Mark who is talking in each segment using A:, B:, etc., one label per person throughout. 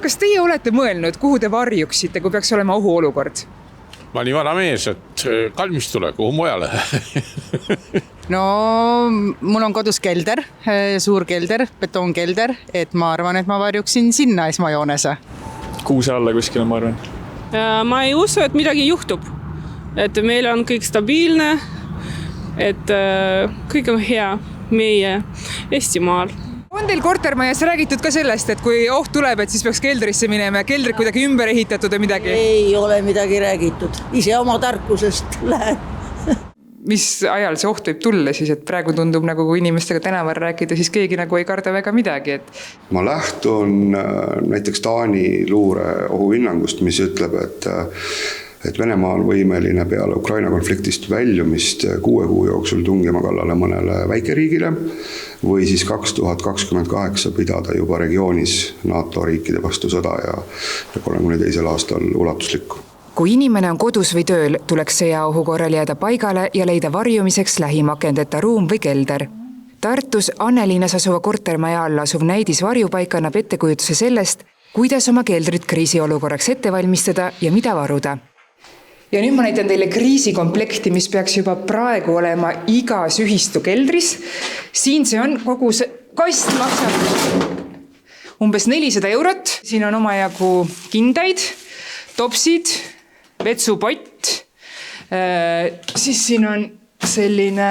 A: Kas teie olete mõelnud, kuhu te varjuksite, kui peaks olema ohuolukord?
B: Ma nii vana mees, et kalmistule, kuhu mujale.
C: No mul on kodus kelder, suur kelder, betoonkelder, et ma arvan, et ma varjuksin sinna esmajoonese.
D: Kuuse alla kuskile, ma arvan.
E: Ma ei usu, et midagi juhtub. Et meil on kõik stabiilne, et kõik on hea meie Eestimaal.
A: On teil kortermajas räägitud ka sellest, et kui oht tuleb, et siis peaks keldrisse minema ja keldrid kuidagi ümber ehitatud või midagi?
F: Ei ole midagi räägitud. Ise oma tarkusest lähen.
A: Mis ajal see oht võib tulla siis, et praegu tundub nagu kui inimestega tänaval rääkida, siis keegi nagu ei karda väga midagi, et...
G: Ma lähtun näiteks Taani luure ohuhinnangust, mis ütleb, et Venemaa on võimeline peale Ukraina konfliktist väljumist 6 kuu jooksul tungima kallale mõnele väikeriigile või siis 2028 pidada juba regioonis NATO riikide vastu sõda ja 32. aastal ulatuslikku.
A: Kui inimene on kodus või tööl, tuleks sõjaohu korral jääda paigale ja leida varjumiseks lähim akendeta ruum või kelder. Tartus Anneliinas asuva kortermaja all asuv näidis varjupaik annab ettekujutuse sellest, kuidas oma keldrit kriisiolukorraks ette valmistada ja mida varuda. Ja nüüd ma näitan teile kriisikomplekti, mis peaks juba praegu olema igas ühistu keldris. Siin see on, kogu see kast maksab umbes 400 €. Siin on omajagu kindaid, topsid, vetsupott. Siis siin on selline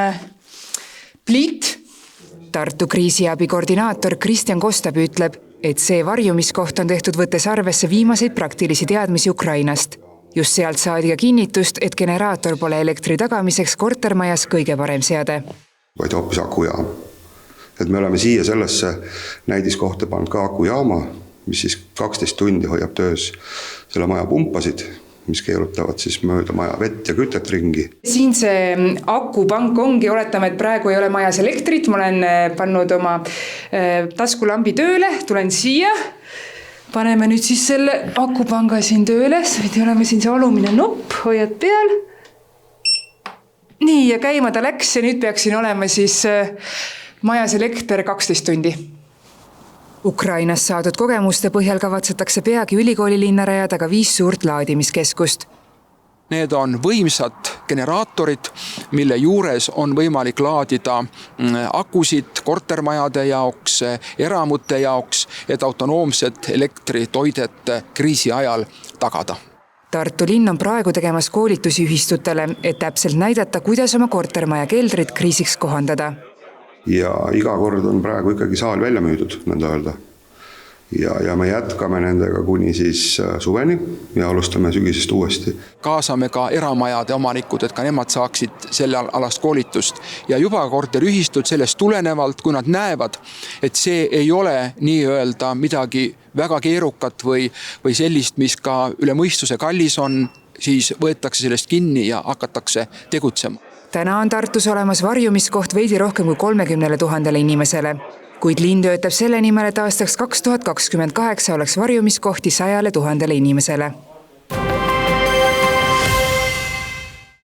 A: pliit. Tartu kriisiabi koordinaator Kristjan Kostab ütleb, et see varjumiskoht on tehtud võttes arvesse viimaseid praktilisi teadmisi Ukrainast. Just sealt saadi ka kinnitust, et generaator pole elektri tagamiseks kortermajas kõige parem seade.
G: Vaid hoopis akujaam. Et me oleme siia sellesse näidiskohta pannud ka akujaama, mis siis 12 tundi hoiab töös selle maja pumpasid, mis keerutavad siis mööda maja vett ja kütet ringi. Siin see akupank ongi, oletame, et praegu ei ole majas elektrit. Ma olen pannud oma taskulambi tööle, tulen siia. Paneme nüüd siis selle akupanga siin tööle, nüüd oleme siin see alumine nupp, hoiad peal. Nii, ja käima ta läks ja nüüd peaks siin olema siis majas elekter 12 tundi. Ukrainas saadud kogemuste põhjal kavatsetakse peagi ülikooli linna rajada ka 5 suurt laadimiskeskust.
H: Need on võimsad generaatorid, mille juures on võimalik laadida akusid kortermajade jaoks, eramute jaoks, et autonoomset elektritoidet kriisi ajal tagada.
A: Tartu linn on praegu tegemas koolitusi ühistutele, et täpselt näidata, kuidas oma kortermaja keldrit kriisiks kohandada. Ja iga kord on praegu ikkagi saal välja müüdud, nõnda öelda. Ja me jätkame nendega kuni siis suveni ja alustame sügisest uuesti.
H: Kaasame ka eramajade omanikud, et ka nemad saaksid selle alast koolitust. Ja juba korteriühistud sellest tulenevalt, kui nad näevad, et see ei ole nii-öelda midagi väga keerukat või sellist, mis ka üle mõistuse kallis on, siis võetakse sellest kinni ja hakatakse tegutsema. Täna on Tartus olemas varjumiskoht veidi rohkem kui 30 000 inimesele. Kuid linn töötab selle nimel, et aastaks 2028 oleks varjumiskohti 100 000 inimesele.